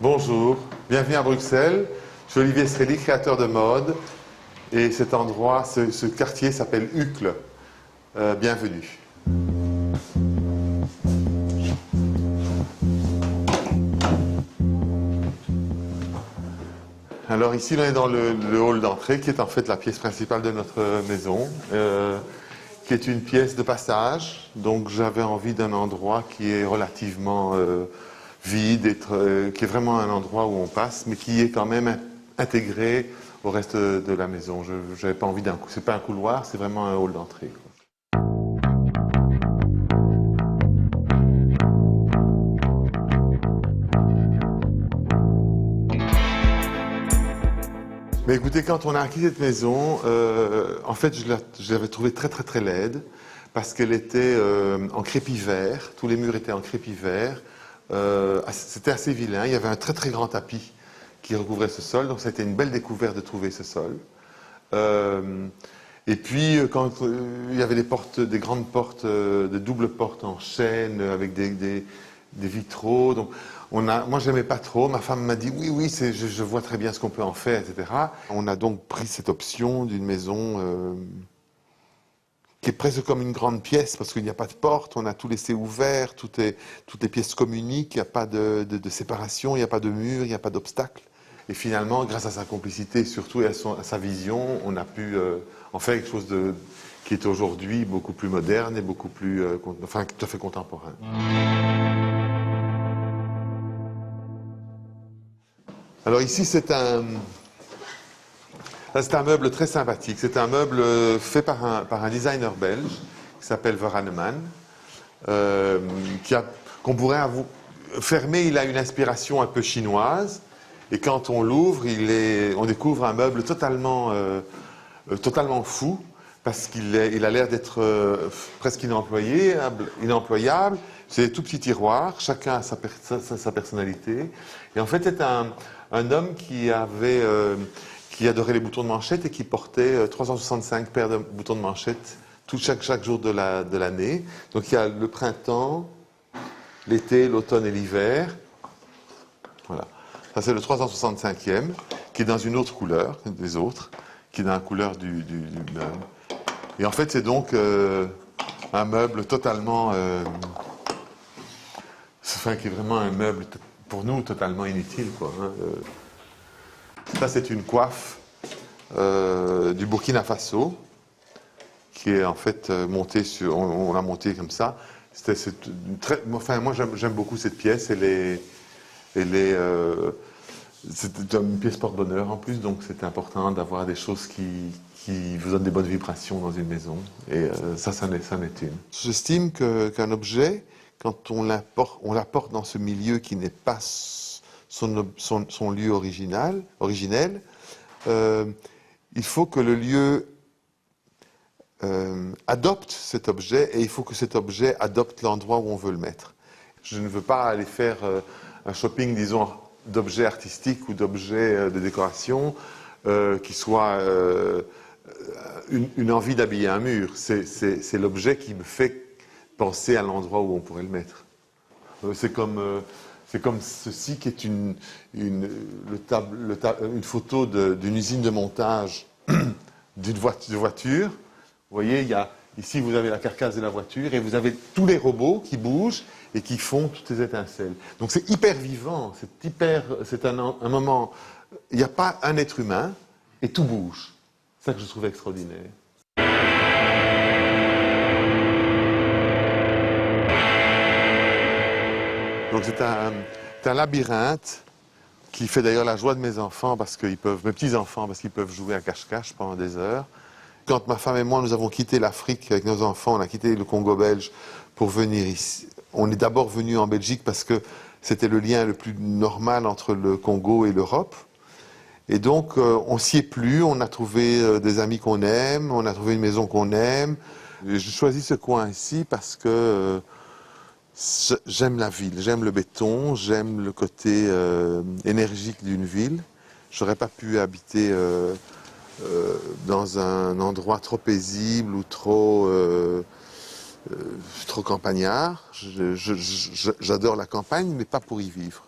Bonjour, bienvenue à Bruxelles. Je suis Olivier Sreli, créateur de mode. Et cet endroit, ce quartier s'appelle Uccle. Bienvenue. Alors ici, on est dans le hall d'entrée, qui est en fait la pièce principale de notre maison, qui est une pièce de passage. Donc j'avais envie d'un endroit qui est relativement vide, qui est vraiment un endroit où on passe, mais qui est quand même intégré au reste de la maison. Je n'avais pas envie c'est pas un couloir, c'est vraiment un hall d'entrée. Mais écoutez, quand on a acquis cette maison, en fait, je l'avais trouvée très très très laide, parce qu'elle était en crépi vert, tous les murs étaient en crépi vert. C'était assez vilain, il y avait un très très grand tapis qui recouvrait ce sol, donc c'était une belle découverte de trouver ce sol. Et puis quand il y avait des grandes portes, de doubles portes en chêne avec des vitraux, donc moi j'aimais pas trop, ma femme m'a dit oui je vois très bien ce qu'on peut en faire, etc. On a donc pris cette option d'une maison qui est presque comme une grande pièce, parce qu'il n'y a pas de porte, on a tout laissé ouvert, toutes les pièces communiquent, il n'y a pas de séparation, il n'y a pas de mur, il n'y a pas d'obstacle. Et finalement, grâce à sa complicité, surtout et à sa vision, on a pu en faire quelque chose qui est aujourd'hui beaucoup plus moderne et beaucoup plus, enfin, tout à fait contemporain. Alors ici, c'est un meuble très sympathique. C'est un meuble fait par un designer belge qui s'appelle Veraneman, qu'on pourrait fermer. Il a une inspiration un peu chinoise. Et quand on l'ouvre, on découvre un meuble totalement fou, parce qu'il a l'air d'être presque inemployable. C'est des tout petits tiroirs, chacun a sa personnalité. Et en fait, c'est un homme qui adorait les boutons de manchette et qui portait 365 paires de boutons de manchette chaque jour de l'année. Donc il y a le printemps, l'été, l'automne et l'hiver. Voilà. Ça, c'est le 365e, qui est dans une autre couleur que des autres, qui est dans la couleur du meuble. Et en fait, c'est donc un meuble totalement... qui est vraiment un meuble, pour nous, totalement inutile, quoi. Ça, c'est une coiffe du Burkina Faso, qui est en fait montée on l'a montée comme ça. Moi, j'aime beaucoup cette pièce. C'est une pièce porte-bonheur en plus, donc c'est important d'avoir des choses qui vous donnent des bonnes vibrations dans une maison. Et ça en est une. J'estime qu'un objet, quand on l'apporte dans ce milieu qui n'est pas son lieu originel, il faut que le lieu adopte cet objet, et il faut que cet objet adopte l'endroit où on veut le mettre. Je ne veux pas aller faire un shopping, disons, d'objets artistiques ou d'objets de décoration qui soit une envie d'habiller un mur. C'est l'objet qui me fait penser à l'endroit où on pourrait le mettre. C'est comme ceci qui est une photo d'une usine de montage d'une voiture. Vous voyez, ici vous avez la carcasse de la voiture et vous avez tous les robots qui bougent et qui font toutes ces étincelles. Donc c'est hyper vivant, c'est un moment, il n'y a pas un être humain et tout bouge. C'est ça que je trouve extraordinaire. Donc c'est un labyrinthe qui fait d'ailleurs la joie de mes enfants, mes petits-enfants, parce qu'ils peuvent jouer à cache-cache pendant des heures. Quand ma femme et moi, nous avons quitté l'Afrique avec nos enfants, on a quitté le Congo belge pour venir ici. On est d'abord venu en Belgique parce que c'était le lien le plus normal entre le Congo et l'Europe. Et donc, on s'y est plu, on a trouvé des amis qu'on aime, on a trouvé une maison qu'on aime. J'ai choisi ce coin ici parce que j'aime la ville, j'aime le béton, j'aime le côté énergique d'une ville. J'aurais pas pu habiter dans un endroit trop paisible ou trop campagnard. J'adore la campagne, mais pas pour y vivre.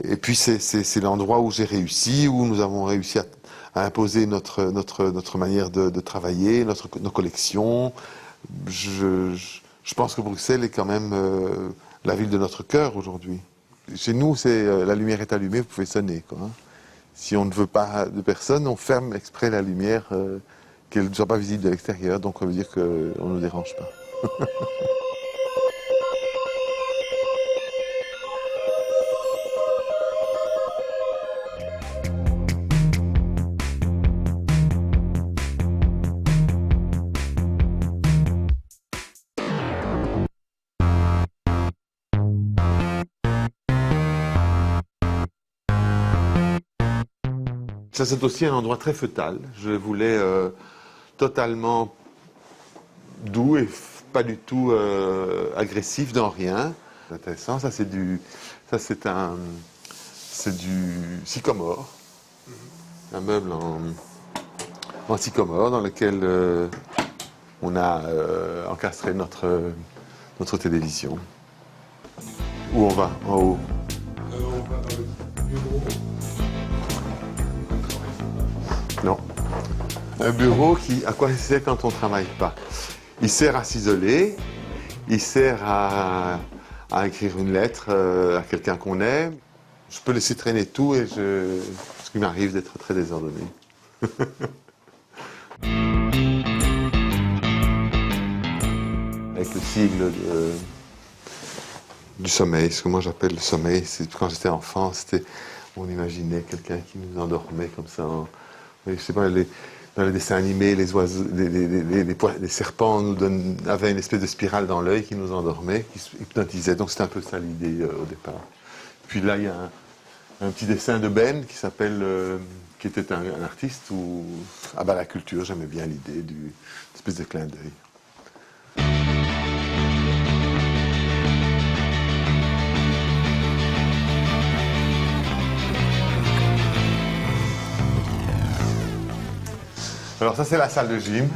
Et puis c'est l'endroit où j'ai réussi, où nous avons réussi à imposer notre manière de travailler, nos collections. Je pense que Bruxelles est quand même la ville de notre cœur aujourd'hui. Chez nous, la lumière est allumée, vous pouvez sonner, quoi, hein. Si on ne veut pas de personne, on ferme exprès la lumière, qu'elle ne soit pas visible de l'extérieur, donc ça veut dire qu'on ne nous dérange pas. Ça, c'est aussi un endroit très fœtal. Je voulais totalement doux et pas du tout agressif dans rien. C'est intéressant. C'est du sycomore, un meuble en sycomore dans lequel on a encastré notre télévision. Où on va? En haut. On va dans le bureau. Non. Un bureau à quoi il sert quand on ne travaille pas? Il sert à s'isoler, il sert à écrire une lettre à quelqu'un qu'on aime. Je peux laisser traîner tout et ce qui m'arrive d'être très désordonné. Avec le sigle du sommeil, ce que moi j'appelle le sommeil, c'est quand j'étais enfant, on imaginait quelqu'un qui nous endormait comme ça. Je sais pas, dans les dessins animés, les oiseaux, les serpents avaient une espèce de spirale dans l'œil qui nous endormait, qui hypnotisait. Donc c'était un peu ça l'idée au départ. Puis là, il y a un petit dessin de Ben qui était un artiste la culture, j'aimais bien l'idée d'une espèce de clin d'œil. Alors ça c'est la salle de gym,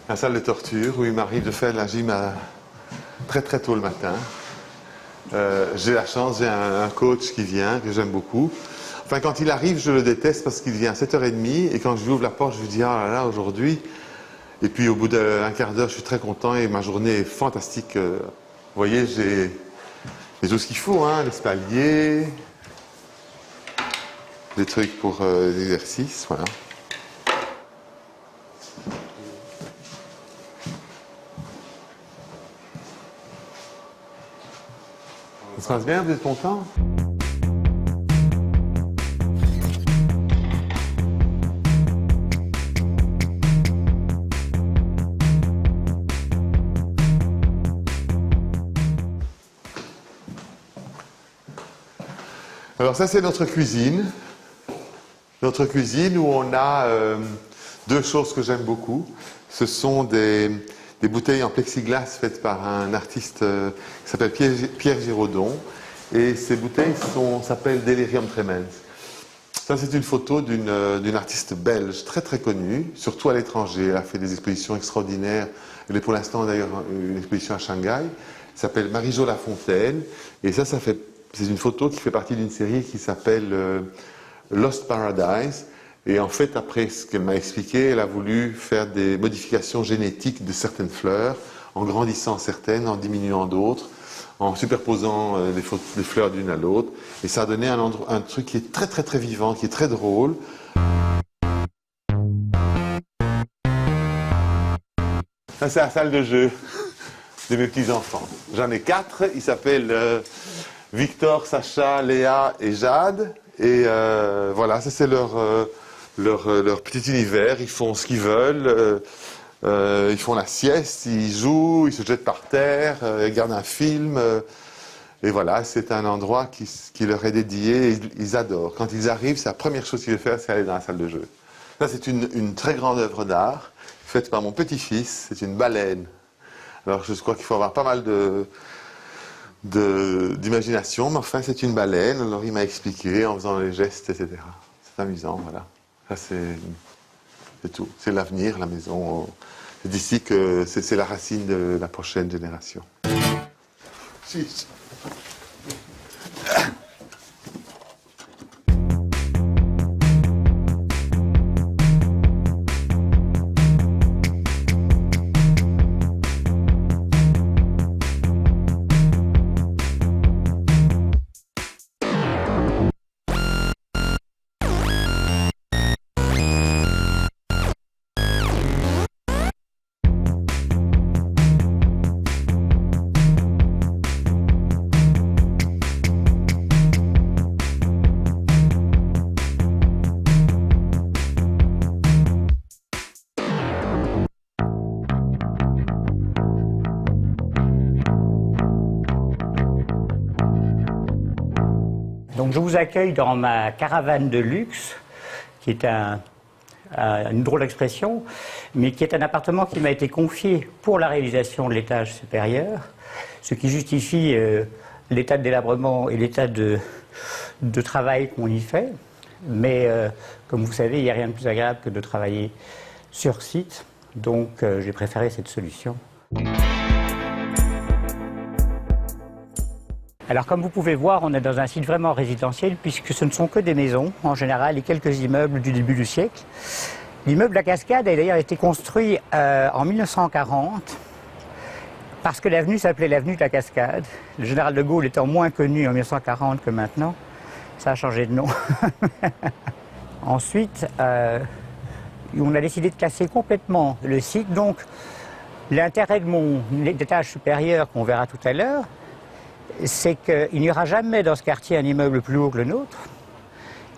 la salle de torture où il m'arrive de faire de la gym très très tôt le matin. J'ai la chance, j'ai un coach qui vient, que j'aime beaucoup. Enfin quand il arrive je le déteste parce qu'il vient à 7h30 et quand je lui ouvre la porte je lui dis ah là là aujourd'hui. Et puis au bout d'un quart d'heure je suis très content et ma journée est fantastique. Vous voyez j'ai tout ce qu'il faut, hein, l'espalier, des trucs pour l'exercice, voilà. Ça se passe bien, vous êtes content? Alors ça c'est notre cuisine. Notre cuisine où on a deux choses que j'aime beaucoup. Ce sont des bouteilles en plexiglas faites par un artiste qui s'appelle Pierre Giraudon. Et ces bouteilles s'appellent Delirium Tremens. Ça, c'est une photo d'une artiste belge très très connue, surtout à l'étranger. Elle a fait des expositions extraordinaires. Elle est pour l'instant d'ailleurs une exposition à Shanghai. Elle s'appelle Marie-Jo Lafontaine. Et c'est une photo qui fait partie d'une série qui s'appelle Lost Paradise. Et en fait, après ce qu'elle m'a expliqué, elle a voulu faire des modifications génétiques de certaines fleurs, en grandissant certaines, en diminuant d'autres, en superposant les fleurs d'une à l'autre. Et ça a donné un truc qui est très très très vivant, qui est très drôle. Ça, c'est la salle de jeu de mes petits-enfants. J'en ai 4. Ils s'appellent Victor, Sacha, Léa et Jade. Et voilà, ça c'est leur petit univers. Ils font ce qu'ils veulent. Ils font la sieste, ils jouent, ils se jettent par terre, ils regardent un film. Et voilà, c'est un endroit qui leur est dédié et ils adorent. Quand ils arrivent, c'est la première chose qu'ils veulent faire, c'est aller dans la salle de jeu. Ça, c'est une très grande œuvre d'art faite par mon petit-fils. C'est une baleine. Alors, je crois qu'il faut avoir pas mal d'imagination, mais enfin, c'est une baleine. Alors, il m'a expliqué en faisant les gestes, etc. C'est amusant, voilà. Ça, c'est tout. C'est l'avenir, la maison. C'est d'ici que c'est la racine de la prochaine génération. je vous accueille dans ma caravane de luxe, qui est une drôle d'expression, mais qui est un appartement qui m'a été confié pour la réalisation de l'étage supérieur, ce qui justifie l'état de délabrement et l'état de travail qu'on y fait. Mais comme vous savez, il n'y a rien de plus agréable que de travailler sur site, donc j'ai préféré cette solution. Alors comme vous pouvez voir, on est dans un site vraiment résidentiel puisque ce ne sont que des maisons en général et quelques immeubles du début du siècle. L'immeuble La Cascade a d'ailleurs été construit en 1940 parce que l'avenue s'appelait l'avenue de la Cascade. Le général de Gaulle étant moins connu en 1940 que maintenant, ça a changé de nom. Ensuite, on a décidé de casser complètement le site. Donc l'intérêt de mon étage supérieur qu'on verra tout à l'heure, c'est qu'il n'y aura jamais dans ce quartier un immeuble plus haut que le nôtre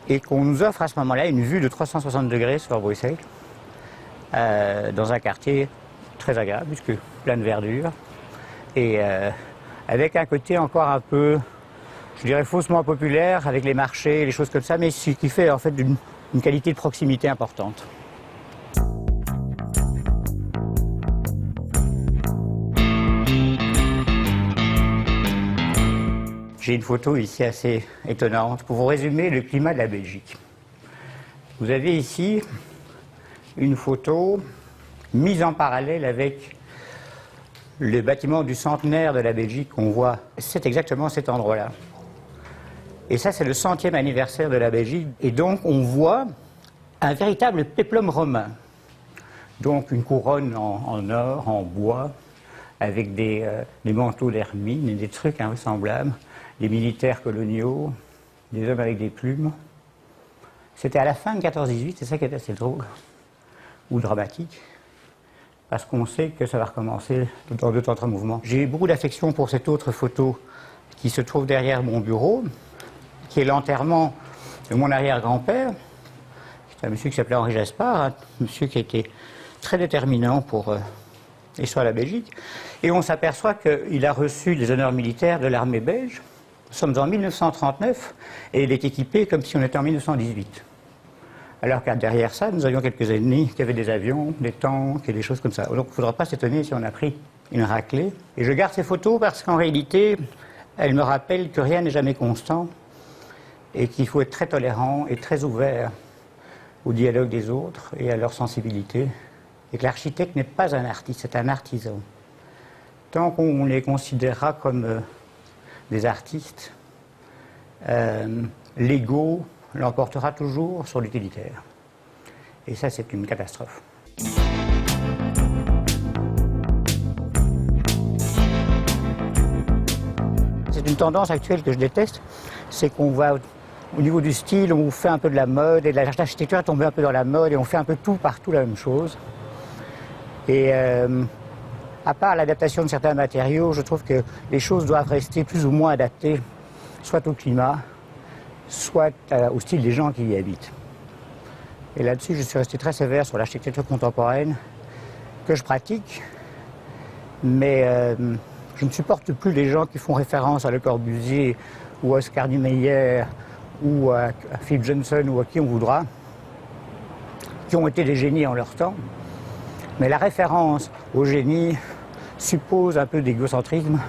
et qu'on nous offre à ce moment-là une vue de 360 degrés sur Bruxelles dans un quartier très agréable puisque plein de verdure et avec un côté encore un peu, je dirais, faussement populaire avec les marchés, les choses comme ça, mais ce qui fait en fait une qualité de proximité importante. J'ai une photo ici assez étonnante pour vous résumer le climat de la Belgique. Vous avez ici une photo mise en parallèle avec le bâtiment du centenaire de la Belgique qu'on voit. C'est exactement cet endroit-là. Et ça, c'est le 100e anniversaire de la Belgique. Et donc, on voit un véritable péplum romain. Donc, une couronne en or, en bois, avec des manteaux d'hermine et des trucs invraisemblables. Des militaires coloniaux, des hommes avec des plumes. C'était à la fin de 14-18, c'est ça qui est assez drôle, ou dramatique, parce qu'on sait que ça va recommencer dans d'autres mouvements. J'ai eu beaucoup d'affection pour cette autre photo qui se trouve derrière mon bureau, qui est l'enterrement de mon arrière-grand-père. C'est un monsieur qui s'appelait Henri Jaspard, un monsieur qui était très déterminant pour l'histoire de la Belgique. Et on s'aperçoit qu'il a reçu les honneurs militaires de l'armée belge. Nous sommes en 1939 et il est équipé comme si on était en 1918. Alors que derrière ça, nous avions quelques ennemis qui avaient des avions, des tanks et des choses comme ça. Donc il ne faudra pas s'étonner si on a pris une raclée. Et je garde ces photos parce qu'en réalité, elles me rappellent que rien n'est jamais constant et qu'il faut être très tolérant et très ouvert au dialogue des autres et à leur sensibilité. Et que l'architecte n'est pas un artiste, c'est un artisan. Tant qu'on les considérera comme des artistes, l'ego l'emportera toujours sur l'utilitaire. Et ça, c'est une catastrophe. C'est une tendance actuelle que je déteste, c'est qu'on va, au niveau du style, on fait un peu de la mode, et l'architecture est tombée un peu dans la mode, et on fait un peu tout partout la même chose. Et à part l'adaptation de certains matériaux, je trouve que les choses doivent rester plus ou moins adaptées, soit au climat, soit au style des gens qui y habitent. Et là-dessus, je suis resté très sévère sur l'architecture contemporaine que je pratique, mais je ne supporte plus les gens qui font référence à Le Corbusier ou à Oscar Niemeyer ou à Philip Johnson ou à qui on voudra, qui ont été des génies en leur temps. Mais la référence au génie suppose un peu d'égocentrisme,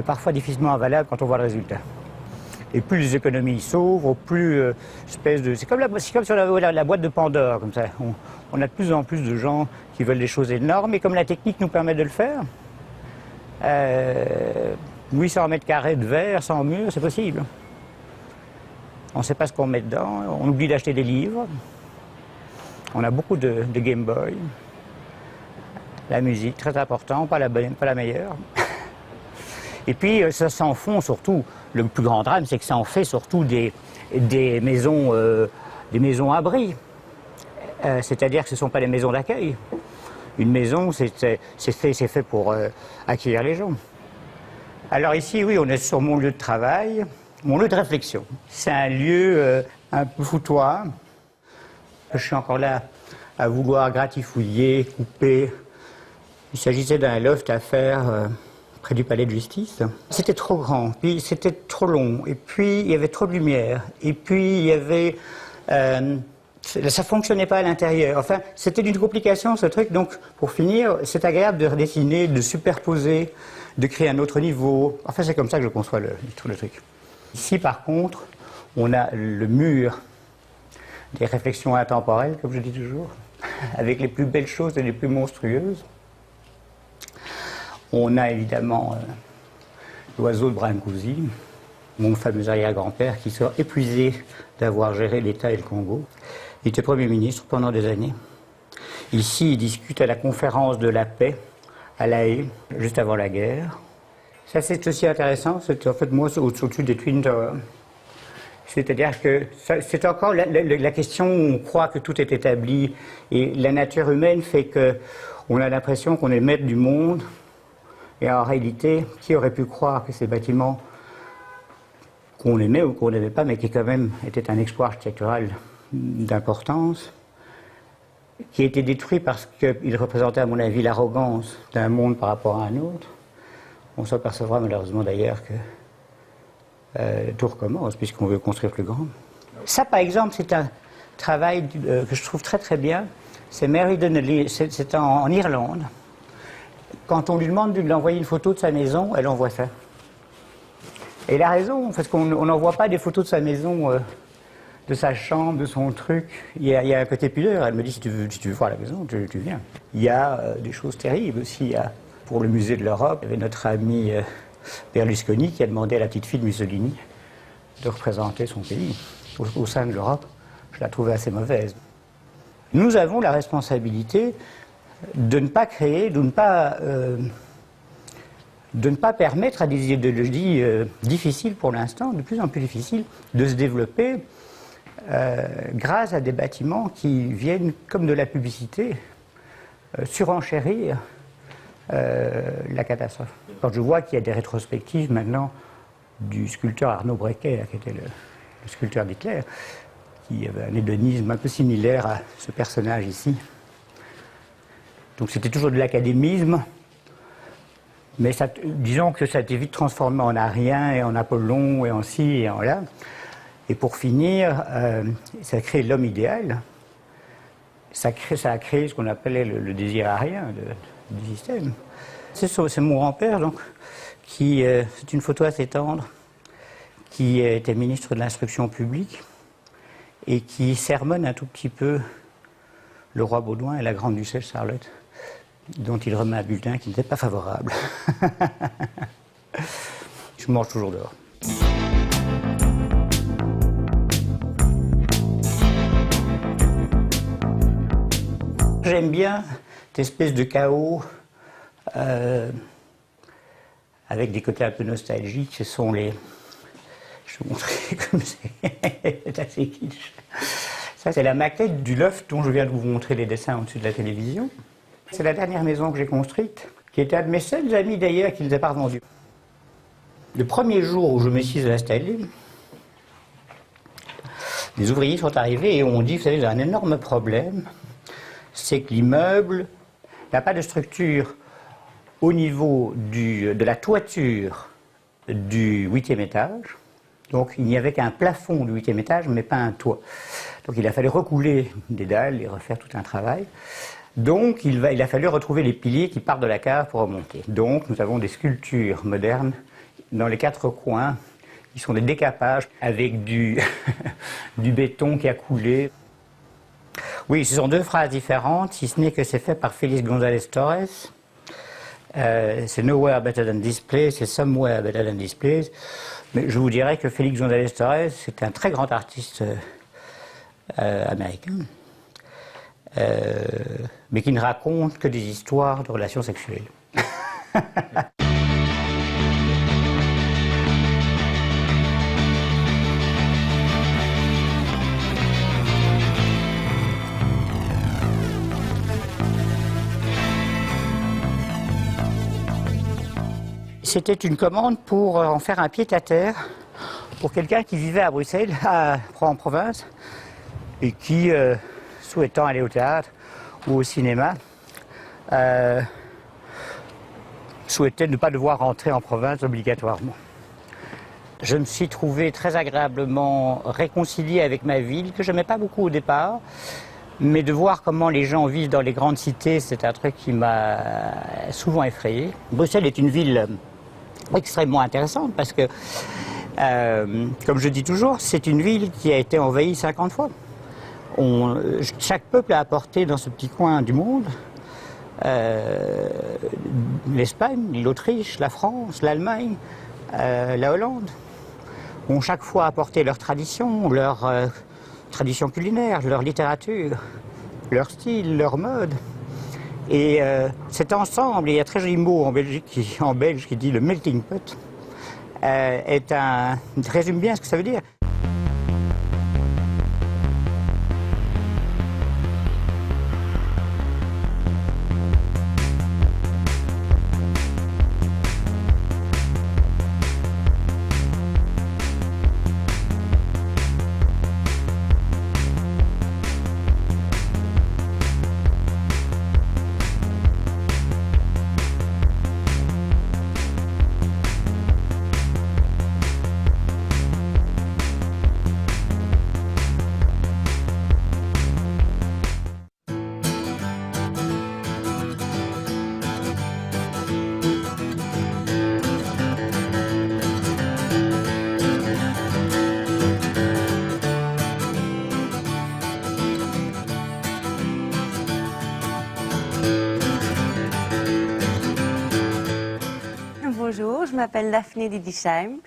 parfois difficilement avalable quand on voit le résultat. Et plus les économies s'ouvrent, plus espèce de... C'est comme si on avait la boîte de Pandore, comme ça. On a de plus en plus de gens qui veulent des choses énormes, et comme la technique nous permet de le faire, 800 mètres carrés de verre sans mur, c'est possible. On ne sait pas ce qu'on met dedans, on oublie d'acheter des livres, on a beaucoup de Game Boy. La musique, très important, pas la meilleure. Et puis, ça s'en font surtout, le plus grand drame, c'est que ça en fait surtout des maisons abris. C'est-à-dire que ce ne sont pas des maisons d'accueil. Une maison, c'est fait pour accueillir les gens. Alors ici, oui, on est sur mon lieu de travail, mon lieu de réflexion. C'est un lieu un peu foutoir. Je suis encore là à vouloir gratifouiller, couper. Il s'agissait d'un loft à faire près du palais de justice. C'était trop grand, puis c'était trop long, et puis il y avait trop de lumière, et puis il y avait... ça fonctionnait pas à l'intérieur. Enfin, c'était d'une complication ce truc. Donc, pour finir, c'est agréable de redessiner, de superposer, de créer un autre niveau. Enfin, c'est comme ça que je conçois le truc. Ici, par contre, on a le mur des réflexions intemporelles, comme je dis toujours, avec les plus belles choses et les plus monstrueuses. On a évidemment l'oiseau de Brancusi, mon fameux arrière-grand-père qui sort épuisé d'avoir géré l'État et le Congo. Il était Premier ministre pendant des années. Ici, il discute à la conférence de la paix à La Haye, juste avant la guerre. Ça, c'est aussi intéressant. C'est en fait moi au-dessus des Twin Towers. C'est-à-dire que c'est encore la question où on croit que tout est établi et la nature humaine fait qu'on a l'impression qu'on est maître du monde et en réalité, qui aurait pu croire que ces bâtiments qu'on aimait ou qu'on n'aimait pas, mais qui quand même étaient un exploit architectural d'importance, qui a été détruit parce qu'il représentait à mon avis l'arrogance d'un monde par rapport à un autre. On s'apercevra malheureusement d'ailleurs que tout recommence puisqu'on veut construire plus grand. Ça par exemple c'est un travail que je trouve très très bien. C'est Mary Donnelly, c'est en Irlande. Quand on lui demande de lui envoyer une photo de sa maison, elle envoie ça. Et elle a raison, parce qu'on n'envoie pas des photos de sa maison, de sa chambre, de son truc. Il y a un côté pudeur. Elle me dit, si tu veux voir la maison, tu viens. Il y a des choses terribles aussi. Pour le musée de l'Europe, il y avait notre ami Berlusconi qui a demandé à la petite fille de Mussolini de représenter son pays au sein de l'Europe. Je la trouvais assez mauvaise. Nous avons la responsabilité de ne pas créer, de ne pas permettre à des idéologies difficiles pour l'instant, de plus en plus difficiles, de se développer grâce à des bâtiments qui viennent, comme de la publicité, surenchérir la catastrophe. Quand je vois qu'il y a des rétrospectives maintenant du sculpteur Arnaud Brequet, qui était le sculpteur d'Hitler, qui avait un hédonisme un peu similaire à ce personnage ici. Donc c'était toujours de l'académisme, mais ça, disons que ça a été vite transformé en Arien et en Apollon et en ci et en là. Et pour finir, ça a créé l'homme idéal. Ça a créé ce qu'on appelait le désir arien du système. C'est mon grand-père, donc, c'est une photo assez tendre, qui était ministre de l'Instruction publique et qui sermonne un tout petit peu le roi Baudouin et la grande-duchesse Charlotte, dont il remet un bulletin qui n'était pas favorable. Je mange toujours dehors. J'aime bien cette espèce de chaos avec des côtés un peu nostalgiques. Ce sont les... Je vais vous montrer comme c'est assez kitsch. Ça, c'est la maquette du loft dont je viens de vous montrer les dessins au-dessus de la télévision. C'est la dernière maison que j'ai construite, qui était un de mes seuls amis d'ailleurs qui ne les a pas revendus. Le premier jour où je me suis installé, les ouvriers sont arrivés et ont dit, vous savez, j'ai un énorme problème, c'est que l'immeuble n'a pas de structure au niveau de la toiture du 8e étage. Donc il n'y avait qu'un plafond du 8e étage, mais pas un toit. Donc il a fallu recouler des dalles et refaire tout un travail. Donc il a fallu retrouver les piliers qui partent de la cave pour remonter. Donc nous avons des sculptures modernes dans les 4 coins, qui sont des décapages avec du béton qui a coulé. Oui, ce sont 2 phrases différentes, si ce n'est que c'est fait par Félix González Torres. C'est Nowhere Better Than This Place, c'est Somewhere Better Than This Place. Mais je vous dirais que Félix González Torres, c'est un très grand artiste américain, mais qui ne raconte que des histoires de relations sexuelles. C'était une commande pour en faire un pied-à-terre pour quelqu'un qui vivait à Bruxelles, en province, et qui, souhaitant aller au théâtre ou au cinéma, souhaitais ne pas devoir rentrer en province obligatoirement. Je me suis trouvé très agréablement réconcilié avec ma ville, que je n'aimais pas beaucoup au départ, mais de voir comment les gens vivent dans les grandes cités, c'est un truc qui m'a souvent effrayé. Bruxelles est une ville extrêmement intéressante parce que, comme je dis toujours, c'est une ville qui a été envahie 50 fois. Chaque peuple a apporté dans ce petit coin du monde, l'Espagne, l'Autriche, la France, l'Allemagne, la Hollande, ont chaque fois apporté leur tradition culinaire, leur littérature, leur style, leur mode. Et cet ensemble, il y a un très joli mot en belge qui dit le melting pot, résume bien ce que ça veut dire. Bonjour, je m'appelle Daphné Didisheim.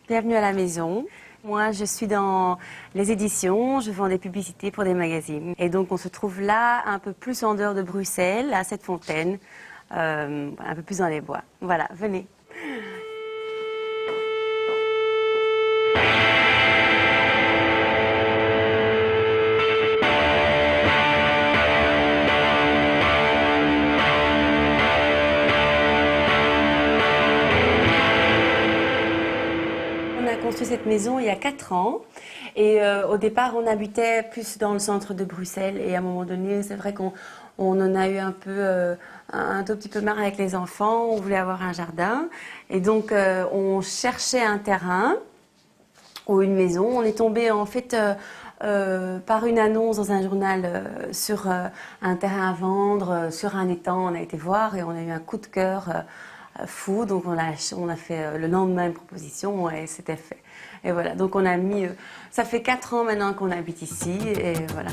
Bienvenue à la maison. Moi, je suis dans les éditions, je vends des publicités pour des magazines. Et donc, on se trouve là, un peu plus en dehors de Bruxelles, à cette fontaine, un peu plus dans les bois. Voilà, venez. Cette maison il y a 4 ans et au départ on habitait plus dans le centre de Bruxelles et à un moment donné c'est vrai qu'on en a eu un tout petit peu marre avec les enfants, on voulait avoir un jardin et donc on cherchait un terrain ou une maison. On est tombé en fait par une annonce dans un journal sur un terrain à vendre, sur un étang. On a été voir et on a eu un coup de cœur fou, donc on a fait le lendemain une proposition et c'était fait. Et voilà, donc on a mis, ça fait 4 ans maintenant qu'on habite ici et voilà.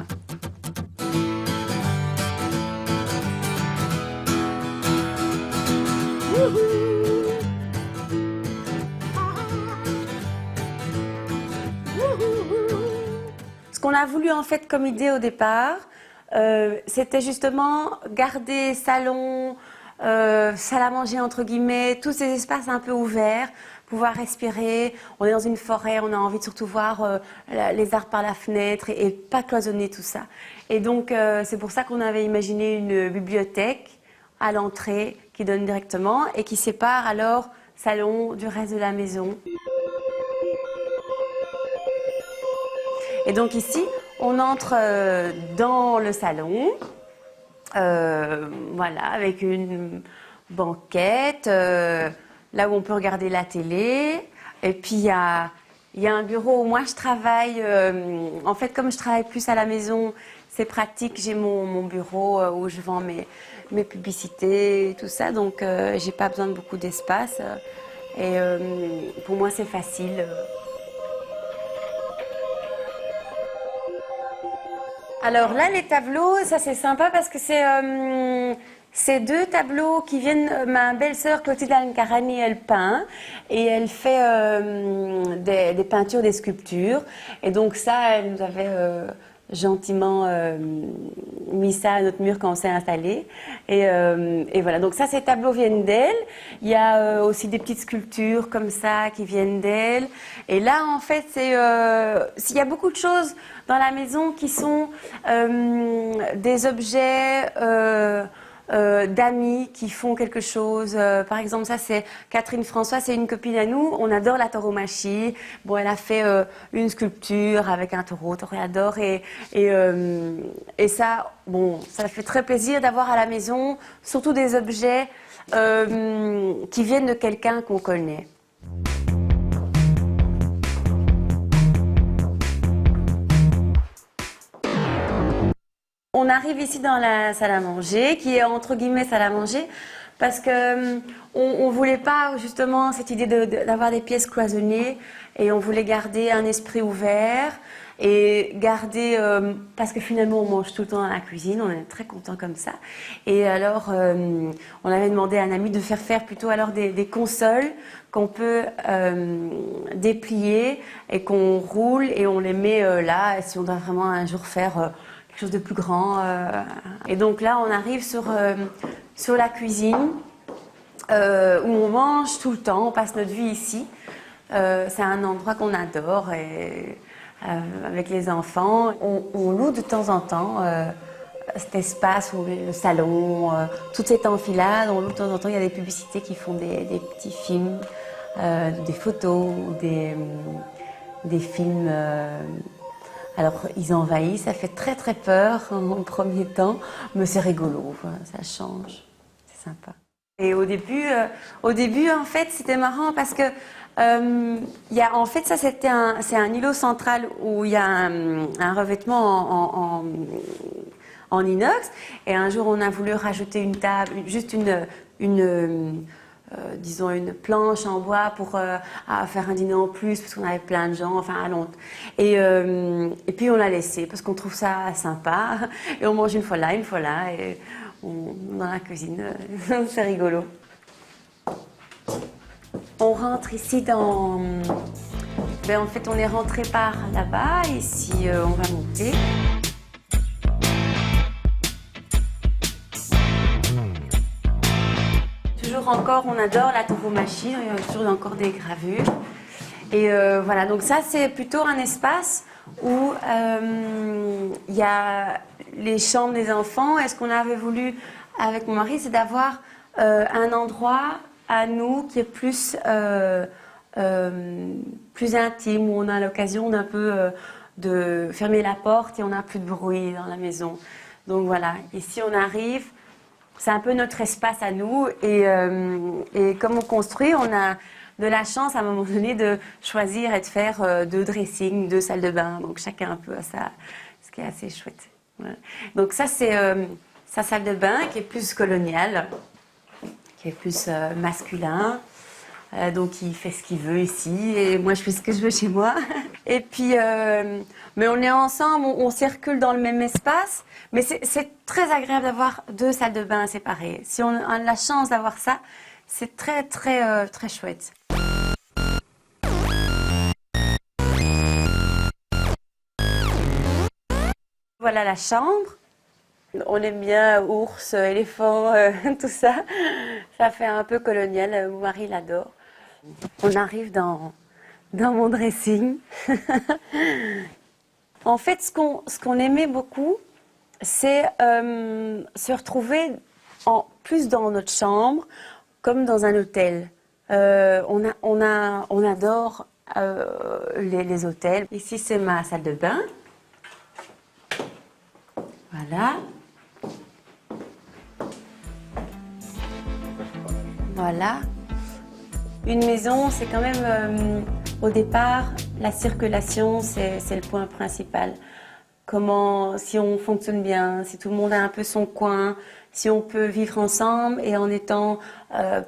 Ce qu'on a voulu en fait comme idée au départ, c'était justement garder salon, salle à manger entre guillemets, tous ces espaces un peu ouverts, pouvoir respirer. On est dans une forêt, on a envie de surtout voir les arbres par la fenêtre et pas cloisonner tout ça. Et donc c'est pour ça qu'on avait imaginé une bibliothèque à l'entrée qui donne directement et qui sépare alors salon du reste de la maison. Et donc ici, on entre dans le salon, voilà, avec une banquette, là où on peut regarder la télé. Et puis il y a un bureau où moi je travaille. En fait, comme je travaille plus à la maison, c'est pratique. J'ai mon bureau où je vends mes publicités et tout ça. Donc j'ai pas besoin de beaucoup d'espace. Et pour moi, c'est facile. Alors là, les tableaux, ça c'est sympa parce que c'est 2 tableaux qui viennent. Ma belle-sœur Clotilde Anne-Carani, elle peint et elle fait des peintures, des sculptures. Et donc ça, elle nous avait gentiment mis ça à notre mur quand on s'est installé. Et voilà, donc ça, ces tableaux viennent d'elle. Il y a aussi des petites sculptures comme ça qui viennent d'elle. Et là, en fait, il y a beaucoup de choses dans la maison qui sont des objets d'amis qui font quelque chose. Par exemple, ça c'est Catherine François, c'est une copine à nous. On adore la tauromachie. Bon, elle a fait une sculpture avec un taureau, elle adore. Et ça, bon, ça fait très plaisir d'avoir à la maison, surtout des objets qui viennent de quelqu'un qu'on connaît. On arrive ici dans la salle à manger, qui est entre guillemets salle à manger, parce que on voulait pas justement cette idée d'avoir des pièces cloisonnées, et on voulait garder un esprit ouvert et garder parce que finalement on mange tout le temps dans la cuisine, on est très content comme ça. Et alors on avait demandé à un ami de faire plutôt alors des consoles qu'on peut déplier et qu'on roule et on les met là, si on doit vraiment un jour faire quelque chose de plus grand. Et donc là, on arrive sur la cuisine où on mange tout le temps, on passe notre vie ici. C'est un endroit qu'on adore et avec les enfants. On loue de temps en temps cet espace, où le salon, toute cette enfilade. On loue de temps en temps, il y a des publicités qui font des petits films, des photos, des films... Alors, ils envahissent, ça fait très très peur en premier temps, mais c'est rigolo, ça change, c'est sympa. Et au début, en fait, c'était marrant parce que, en fait, ça c'est un îlot central où il y a un revêtement en inox. Et un jour, on a voulu rajouter une table, juste disons une planche en bois pour faire un dîner en plus parce qu'on avait plein de gens, enfin à Londres. Et puis on l'a laissé parce qu'on trouve ça sympa et on mange une fois là et dans la cuisine, c'est rigolo. On rentre ici en fait on est rentré par là-bas, ici on va monter. Toujours encore, on adore la tauromachie, il y a toujours encore des gravures. Et voilà, donc ça c'est plutôt un espace où il y a les chambres des enfants. Et ce qu'on avait voulu avec mon mari, c'est d'avoir un endroit à nous qui est plus intime, où on a l'occasion d'un peu de fermer la porte et on n'a plus de bruit dans la maison. Donc voilà, ici on arrive. C'est un peu notre espace à nous et comme on construit, on a de la chance à un moment donné de choisir et de faire 2 dressings, 2 salles de bain. Donc chacun un peu à ça, ce qui est assez chouette. Voilà. Donc ça c'est sa salle de bain qui est plus coloniale, qui est plus masculin. Donc il fait ce qu'il veut ici et moi je fais ce que je veux chez moi. Et puis, mais on est ensemble, on circule dans le même espace. Mais c'est très agréable d'avoir 2 salles de bain séparées. Si on a la chance d'avoir ça, c'est très très très chouette. Voilà la chambre. On aime bien ours, éléphant, tout ça. Ça fait un peu colonial. Mon mari l'adore. On arrive dans mon dressing. En fait, ce qu'on aimait beaucoup, c'est se retrouver plus dans notre chambre, comme dans un hôtel. On adore les hôtels. Ici, c'est ma salle de bain. Voilà. Voilà. Une maison, c'est quand même, au départ, la circulation, c'est le point principal. Si on fonctionne bien, si tout le monde a un peu son coin, si on peut vivre ensemble et en étant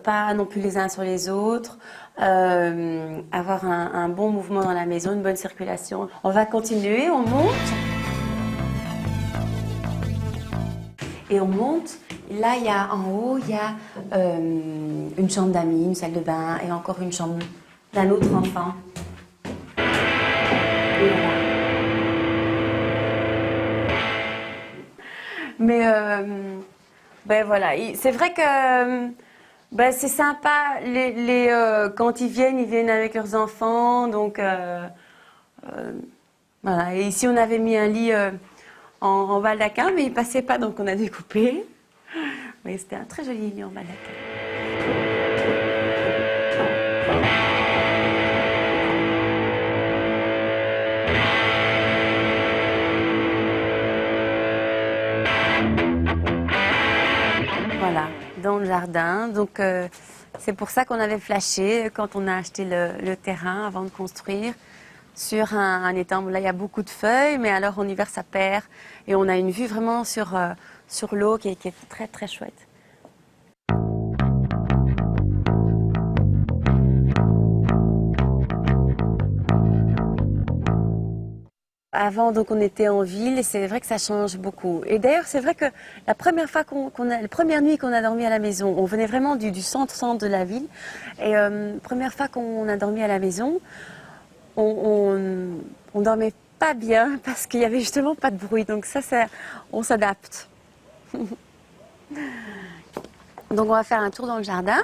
pas non plus les uns sur les autres, avoir un bon mouvement dans la maison, une bonne circulation. On va continuer, on monte. Et on monte. Là, en haut, il y a une chambre d'amis, une salle de bain et encore une chambre d'un autre enfant. Et voilà. Mais ben voilà, c'est vrai que ben c'est sympa. Quand ils viennent avec leurs enfants. Donc voilà. Et ici, on avait mis un lit en baldaquin, mais il passait pas, donc on a découpé. Mais c'était un très joli lit en baldaquin. Voilà, dans jardin. Donc c'est pour ça qu'on avait flashé quand on a acheté le terrain avant de construire sur un étang. Là, il y a beaucoup de feuilles, mais alors en hiver, ça perd. Et on a une vue vraiment sur l'eau qui est très, très chouette. Avant, donc, on était en ville et c'est vrai que ça change beaucoup. Et d'ailleurs, c'est vrai que la première fois la première nuit qu'on a dormi à la maison, on venait vraiment du centre de la ville. Et première fois qu'on a dormi à la maison, on dormait pas bien parce qu'il y avait justement pas de bruit. Donc ça, on s'adapte. Donc on va faire un tour dans le jardin.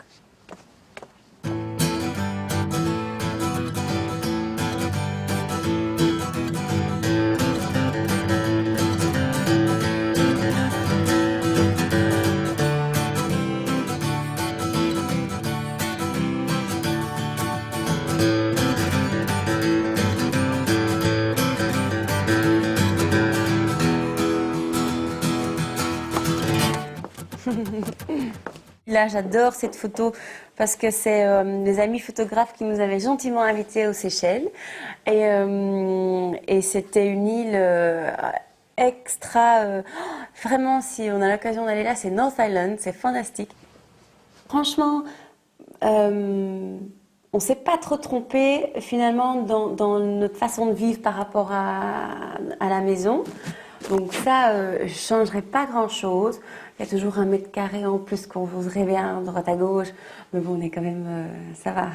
Là, j'adore cette photo parce que c'est des amis photographes qui nous avaient gentiment invités aux Seychelles. Et c'était une île extra... vraiment, si on a l'occasion d'aller là, c'est North Island, c'est fantastique. Franchement, on ne s'est pas trop trompé finalement dans notre façon de vivre par rapport à la maison. Donc ça, je ne changerai pas grand-chose. Il y a toujours 1 mètre carré en plus qu'on voudrait bien, droite à gauche. Mais bon, on est quand même... ça va.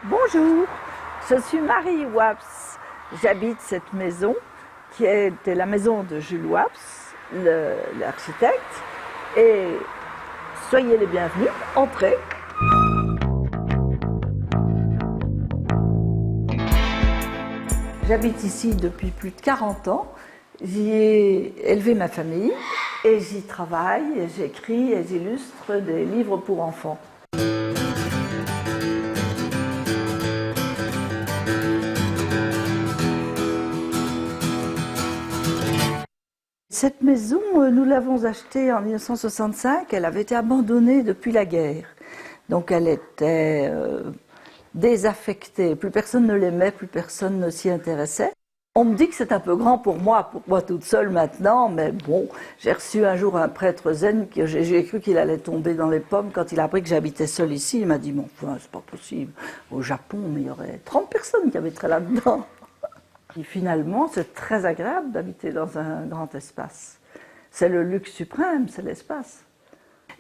Bonjour, je suis Marie Waps. J'habite cette maison qui était la maison de Jules Waps, l'architecte. Et soyez les bienvenus, entrez. J'habite ici depuis plus de 40 ans. J'y ai élevé ma famille et j'y travaille, et j'écris et j'illustre des livres pour enfants. Cette maison, nous l'avons achetée en 1965, elle avait été abandonnée depuis la guerre. Donc elle était désaffectée, plus personne ne l'aimait, plus personne ne s'y intéressait. On me dit que c'est un peu grand pour moi toute seule maintenant, mais bon, j'ai reçu un jour un prêtre zen, j'ai cru qu'il allait tomber dans les pommes quand il a appris que j'habitais seule ici. Il m'a dit, bon, c'est pas possible, au Japon, mais il y aurait 30 personnes qui habiteraient là-dedans. Et finalement, c'est très agréable d'habiter dans un grand espace. C'est le luxe suprême, c'est l'espace.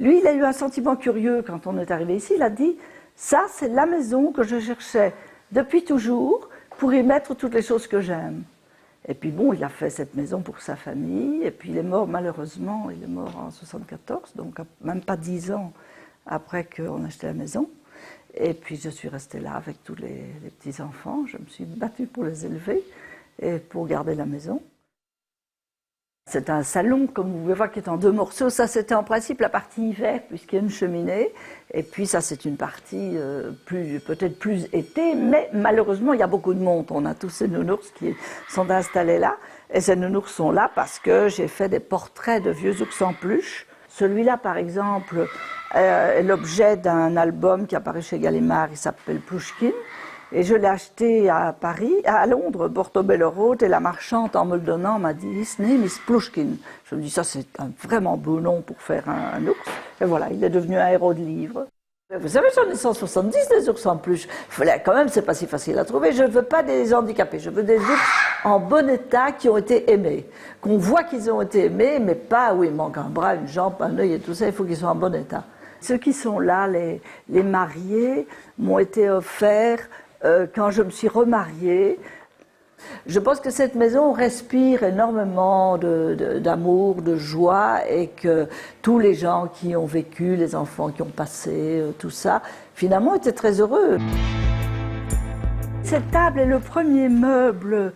Lui, il a eu un sentiment curieux quand on est arrivé ici. Il a dit, ça, c'est la maison que je cherchais depuis toujours pour y mettre toutes les choses que j'aime. Et puis bon, il a fait cette maison pour sa famille. Et puis il est mort, malheureusement, il est mort en 1974, donc même pas 10 ans après qu'on a acheté la maison. Et puis je suis restée là avec tous les petits-enfants. Je me suis battue pour les élever et pour garder la maison. C'est un salon, comme vous pouvez voir, qui est en 2 morceaux. Ça, c'était en principe la partie hiver, puisqu'il y a une cheminée. Et puis ça, c'est une partie peut-être plus été, mais malheureusement, il y a beaucoup de monde. On a tous ces nounours qui sont installés là. Et ces nounours sont là parce que j'ai fait des portraits de vieux ours en peluche. Celui-là, par exemple, est l'objet d'un album qui apparaît chez Gallimard, il s'appelle Plushkin. Et je l'ai acheté à Paris, à Londres, Portobello Road, et la marchande, en me le donnant, m'a dit « His name is Plushkin ». Je me dis « Ça, c'est un vraiment beau nom pour faire un ours ». Et voilà, il est devenu un héros de livre. Vous savez, j'en ai 170 des ours en peluche. Il fallait quand même, c'est pas si facile à trouver. Je ne veux pas des handicapés, je veux des ours en bon état qui ont été aimés. Qu'on voit qu'ils ont été aimés, mais pas où il manque un bras, une jambe, un œil et tout ça, il faut qu'ils soient en bon état. Ceux qui sont là, les mariés, m'ont été offerts quand je me suis remariée. Je pense que cette maison respire énormément d'amour, de joie, et que tous les gens qui ont vécu, les enfants qui ont passé, tout ça, finalement étaient très heureux. Cette table est le premier meuble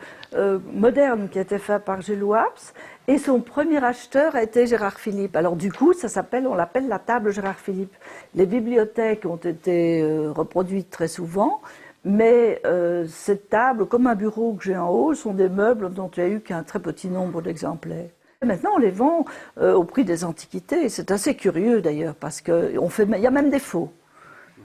moderne qui a été fait par Gilles Waps, et son premier acheteur a été Gérard Philippe. Alors du coup, on l'appelle la table Gérard Philippe. Les bibliothèques ont été reproduites très souvent, mais cette table, comme un bureau que j'ai en haut, sont des meubles dont il n'y a eu qu'un très petit nombre d'exemplaires. Maintenant, on les vend au prix des antiquités. C'est assez curieux d'ailleurs, parce qu'il y a même des faux.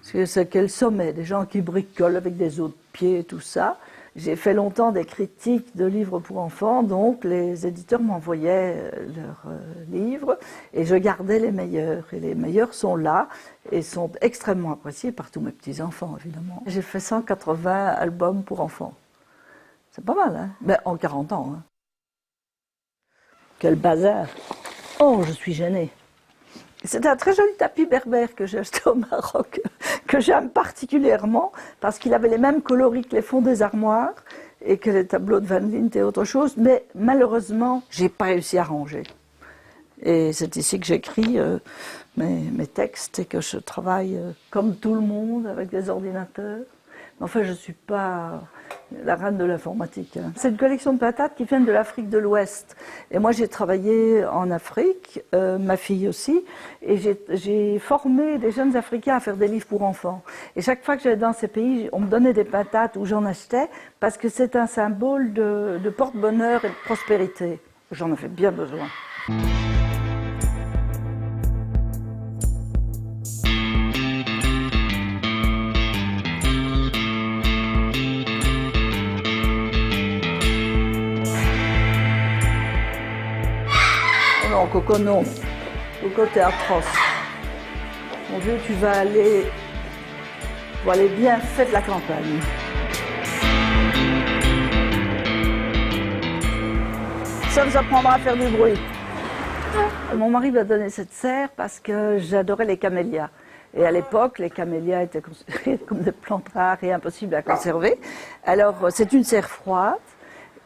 C'est quel sommet, des gens qui bricolent avec des os de pied et tout ça. J'ai fait longtemps des critiques de livres pour enfants, donc les éditeurs m'envoyaient leurs livres et je gardais les meilleurs. Et les meilleurs sont là et sont extrêmement appréciés par tous mes petits-enfants, évidemment. J'ai fait 180 albums pour enfants. C'est pas mal, hein? Ben, en 40 ans. Hein. Quel bazar! Oh, je suis gênée. C'est un très joli tapis berbère que j'ai acheté au Maroc, que j'aime particulièrement, parce qu'il avait les mêmes coloris que les fonds des armoires, et que les tableaux de Van Lint et autre chose, mais malheureusement, j'ai pas réussi à ranger. Et c'est ici que j'écris mes textes, et que je travaille comme tout le monde, avec des ordinateurs. Mais enfin, je suis pas la reine de l'informatique. Hein. C'est une collection de patates qui viennent de l'Afrique de l'Ouest. Et moi, j'ai travaillé en Afrique, ma fille aussi, et j'ai formé des jeunes Africains à faire des livres pour enfants. Et chaque fois que j'allais dans ces pays, on me donnait des patates ou j'en achetais, parce que c'est un symbole de porte-bonheur et de prospérité. J'en avais bien besoin. Non, Coco, non. Coco, t'es atroce. Mon Dieu, tu vas aller bien faire de la campagne. Ça nous apprendra à faire du bruit. Mon mari m'a donné cette serre parce que j'adorais les camélias. Et à l'époque, les camélias étaient considérés comme des plantes rares et impossibles à conserver. Alors, c'est une serre froide.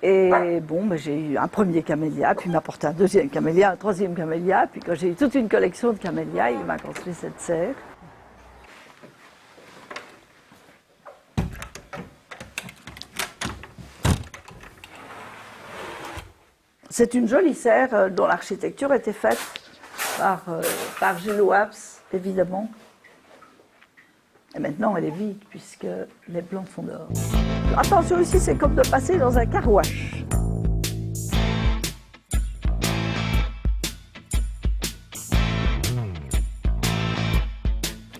Et bon, ben, j'ai eu un premier camélia, puis il m'a apporté un deuxième camélia, un troisième camélia, puis quand j'ai eu toute une collection de camélias, il m'a construit cette serre. C'est une jolie serre dont l'architecture a été faite par Gilles Waps, évidemment. Et maintenant, elle est vide, puisque les plantes sont dehors. Attention ici, c'est comme de passer dans un car wash.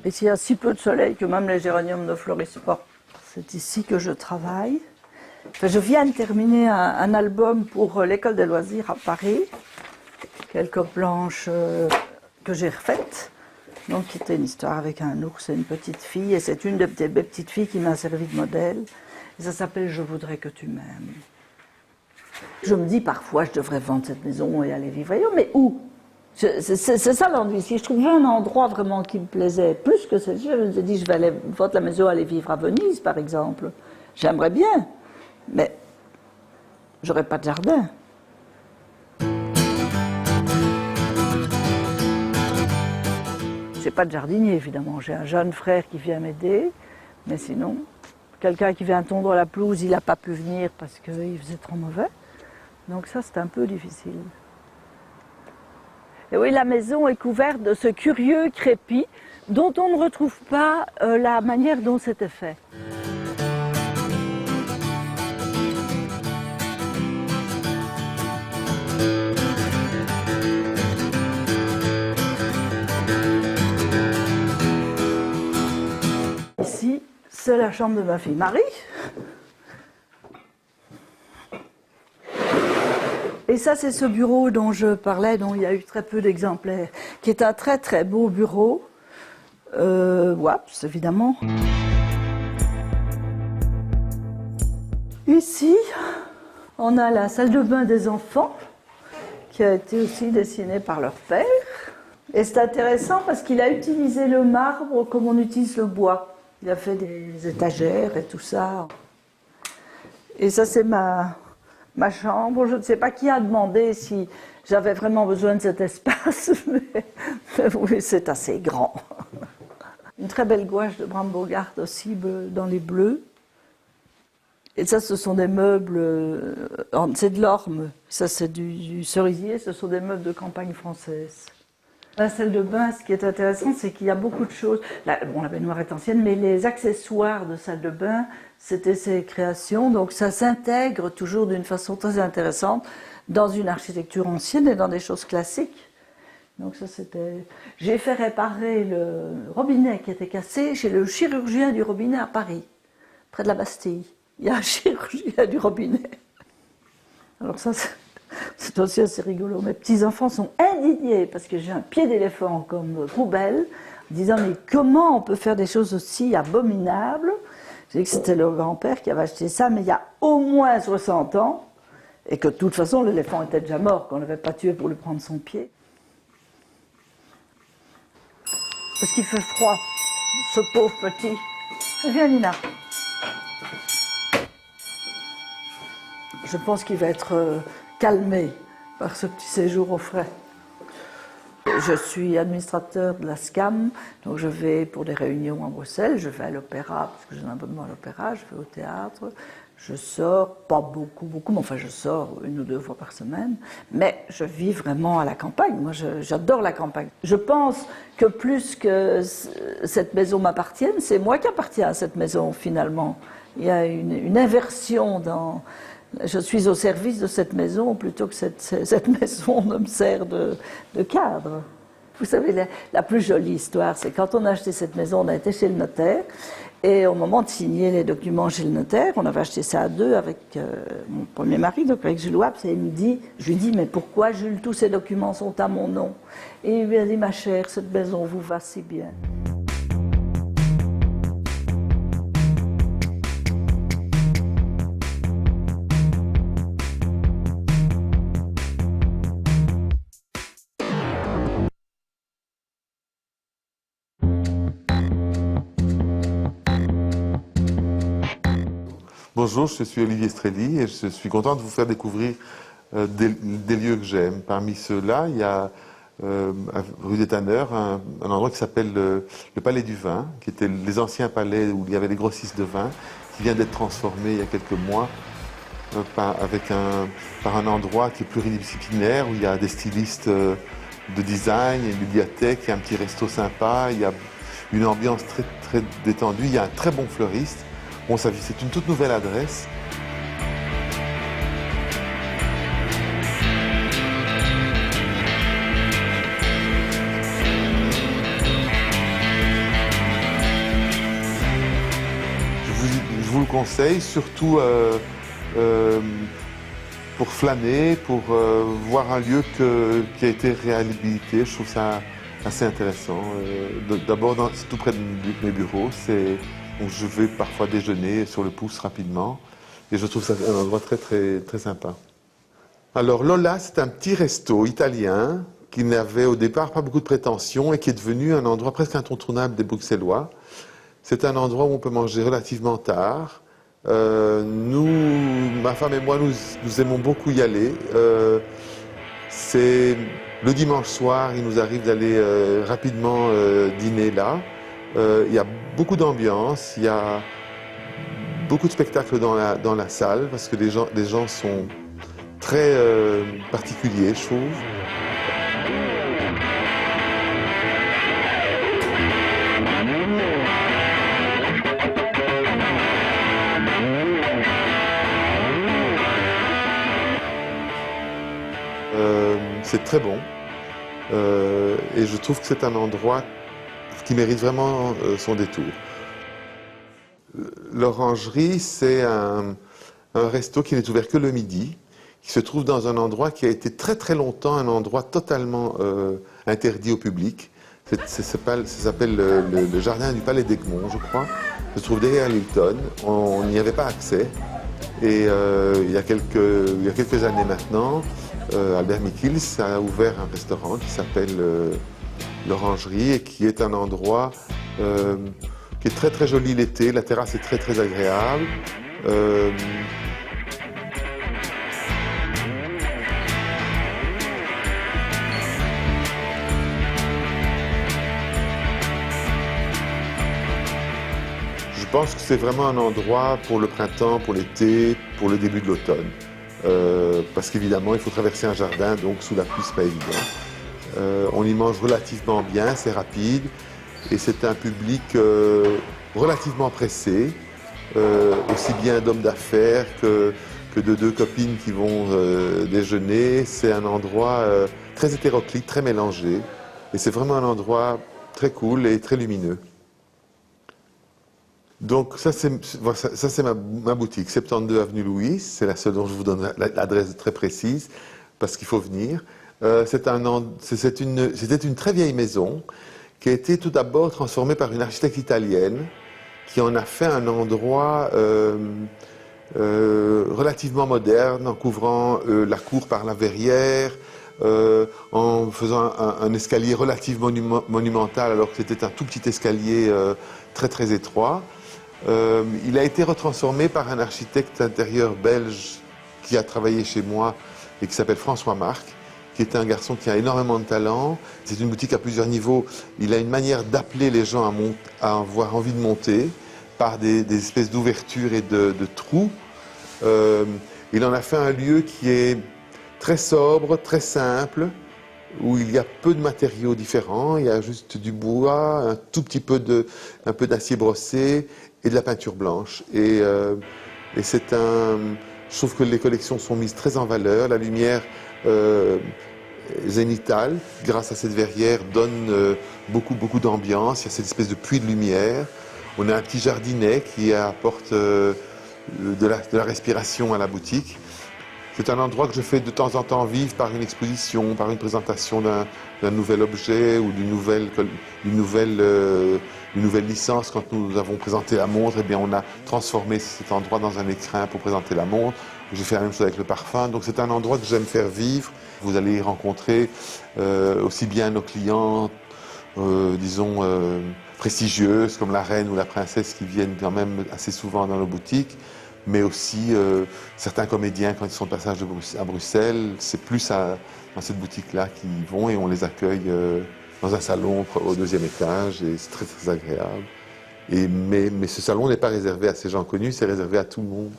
Et s'il y a si peu de soleil que même les géraniums ne fleurissent pas. C'est ici que je travaille. Enfin, je viens de terminer un album pour l'école des loisirs à Paris. Quelques planches que j'ai refaites. Donc, c'était une histoire avec un ours et une petite fille. Et c'est une des petites filles qui m'a servi de modèle. Et ça s'appelle « Je voudrais que tu m'aimes ». Je me dis parfois, je devrais vendre cette maison et aller vivre ailleurs. Mais où? C'est ça l'ennui. Si je trouvais un endroit vraiment qui me plaisait, plus que celle-ci, je me suis dit, je vais aller vendre la maison, aller vivre à Venise, par exemple. J'aimerais bien, mais j'aurais pas de jardin. J'ai pas de jardinier, évidemment. J'ai un jeune frère qui vient m'aider, mais sinon, quelqu'un qui vient tondre la pelouse, il n'a pas pu venir parce qu'il faisait trop mauvais. Donc ça, c'est un peu difficile. Et oui, la maison est couverte de ce curieux crépi dont on ne retrouve pas la manière dont c'était fait. Ici, c'est la chambre de ma fille Marie. Et ça, c'est ce bureau dont je parlais, dont il y a eu très peu d'exemplaires, qui est un très très beau bureau. Waps, évidemment. Ici, On a la salle de bain des enfants, qui a été aussi dessinée par leur père. Et c'est intéressant parce qu'il a utilisé le marbre comme on utilise le bois. Il a fait des étagères et tout ça. Et ça, c'est ma chambre. Je ne sais pas qui a demandé si j'avais vraiment besoin de cet espace, mais oui, c'est assez grand. Une très belle gouache de Bram Bogart aussi, dans les bleus. Et ça, ce sont des meubles, c'est de l'orme, ça c'est du cerisier, ce sont des meubles de campagne française. La salle de bain, ce qui est intéressant, c'est qu'il y a beaucoup de choses. La baignoire est ancienne, mais les accessoires de salle de bain, c'était ses créations, donc ça s'intègre toujours d'une façon très intéressante dans une architecture ancienne et dans des choses classiques. Donc ça c'était... J'ai fait réparer le robinet qui était cassé chez le chirurgien du robinet à Paris, près de la Bastille. Il y a un chirurgien du robinet. Alors ça, c'est aussi assez rigolo. Mes petits-enfants sont indignés parce que j'ai un pied d'éléphant comme poubelle, disant mais comment on peut faire des choses aussi abominables? J'ai dit que c'était le grand-père qui avait acheté ça, mais il y a au moins 60 ans, et que de toute façon l'éléphant était déjà mort, qu'on ne l'avait pas tué pour lui prendre son pied. Parce qu'il fait froid, ce pauvre petit. Viens Nina. Je pense qu'il va être calmé par ce petit séjour au frais. Je suis administrateur de la SCAM, donc je vais pour des réunions à Bruxelles, je vais à l'opéra, parce que j'ai un abonnement à l'opéra, je vais au théâtre, je sors, pas beaucoup, mais enfin je sors 1 ou 2 fois par semaine, mais je vis vraiment à la campagne, moi j'adore la campagne. Je pense que plus que cette maison m'appartienne, c'est moi qui appartiens à cette maison finalement. Il y a une inversion dans... Je suis au service de cette maison plutôt que cette maison ne me sert de cadre. Vous savez, la plus jolie histoire, c'est quand on a acheté cette maison, on a été chez le notaire, et au moment de signer les documents chez le notaire, on avait acheté ça à 2 avec mon premier mari, donc avec Jules Waps, et je lui dis, mais pourquoi Jules, tous ces documents sont à mon nom? Et il lui a dit, ma chère, cette maison vous va si bien. Bonjour, je suis Olivier Strelli et je suis content de vous faire découvrir des lieux que j'aime. Parmi ceux-là, il y a rue des Tanneurs un endroit qui s'appelle le Palais du Vin, qui était les anciens palais où il y avait les grossistes de vin, qui vient d'être transformé il y a quelques mois par un endroit qui est pluridisciplinaire, où il y a des stylistes de design, il y a une bibliothèque, il y a un petit resto sympa, il y a une ambiance très, très détendue, il y a un très bon fleuriste. Bon, c'est une toute nouvelle adresse. Je vous le conseille, surtout pour flâner, pour voir un lieu qui a été réhabilité. Je trouve ça assez intéressant. D'abord, c'est tout près de mes bureaux. Donc je vais parfois déjeuner sur le pouce rapidement et je trouve ça un endroit très, très, très sympa. Alors Lola, c'est un petit resto italien qui n'avait au départ pas beaucoup de prétentions et qui est devenu un endroit presque incontournable des Bruxellois. C'est un endroit où on peut manger relativement tard. Ma femme et moi, nous aimons beaucoup y aller. C'est le dimanche soir, il nous arrive d'aller rapidement dîner là. Il y a beaucoup d'ambiance, il y a beaucoup de spectacles dans la salle parce que les gens sont très particuliers, je trouve. C'est très bon et je trouve que c'est un endroit qui mérite vraiment son détour. L'Orangerie, c'est un resto qui n'est ouvert que le midi, qui se trouve dans un endroit qui a été très très longtemps un endroit totalement interdit au public. Ça s'appelle le jardin du Palais d'Egmont, je crois. Ça se trouve derrière Hilton. On n'y avait pas accès. Et il y a quelques années maintenant, Albert Michels a ouvert un restaurant qui s'appelle l'Orangerie et qui est un endroit qui est très très joli l'été. La terrasse est très très agréable. Je pense que c'est vraiment un endroit pour le printemps, pour l'été, pour le début de l'automne. Parce qu'évidemment, il faut traverser un jardin, donc sous la pluie, c'est pas évident. On y mange relativement bien, c'est rapide, et c'est un public relativement pressé, aussi bien d'hommes d'affaires que de deux copines qui vont déjeuner. C'est un endroit très hétéroclite, très mélangé, et c'est vraiment un endroit très cool et très lumineux. Donc ça c'est ma boutique, 72 avenue Louis, c'est la seule dont je vous donne l'adresse très précise, parce qu'il faut venir. C'était une très vieille maison qui a été tout d'abord transformée par une architecte italienne qui en a fait un endroit relativement moderne, en couvrant la cour par la verrière, en faisant un escalier relativement monumental alors que c'était un tout petit escalier très très étroit. Il a été retransformé par un architecte intérieur belge qui a travaillé chez moi et qui s'appelle François Marc, qui est un garçon qui a énormément de talent. C'est une boutique à plusieurs niveaux. Il a une manière d'appeler les gens à avoir envie de monter par des espèces d'ouvertures et de trous. Il en a fait un lieu qui est très sobre, très simple, où il y a peu de matériaux différents. Il y a juste du bois, un tout petit peu un peu d'acier brossé et de la peinture blanche. Et je trouve que les collections sont mises très en valeur. La lumière zénithale, grâce à cette verrière, donne beaucoup d'ambiance. Il y a cette espèce de puits de lumière. On a un petit jardinet qui apporte de la respiration à la boutique. C'est un endroit que je fais de temps en temps vivre par une exposition, par une présentation d'un nouvel objet ou d'une nouvelle licence. Quand nous avons présenté la montre, eh bien, on a transformé cet endroit dans un écrin pour présenter la montre. J'ai fait la même chose avec le parfum. Donc c'est un endroit que j'aime faire vivre. Vous allez y rencontrer aussi bien nos clients, disons, prestigieuses comme la reine ou la princesse qui viennent quand même assez souvent dans nos boutiques, mais aussi certains comédiens quand ils sont de passage à Bruxelles. C'est plus dans cette boutique-là qu'ils vont et on les accueille dans un salon au 2e étage et c'est très très agréable. Mais ce salon n'est pas réservé à ces gens connus, c'est réservé à tout le monde.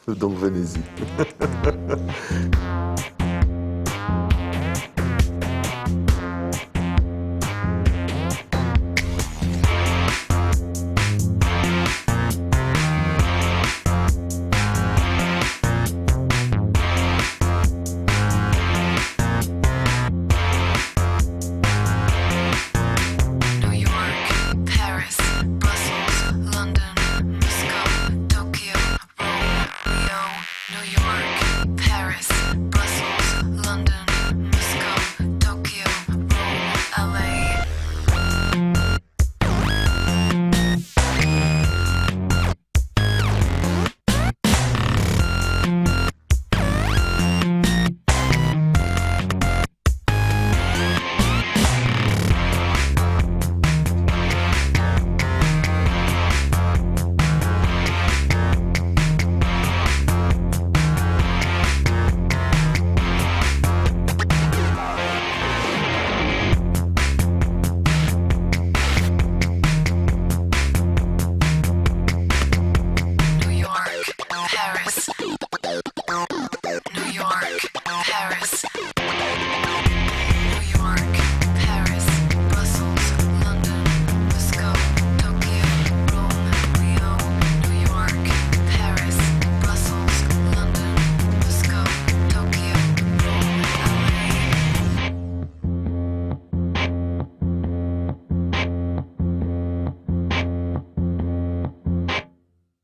Donc venez-y.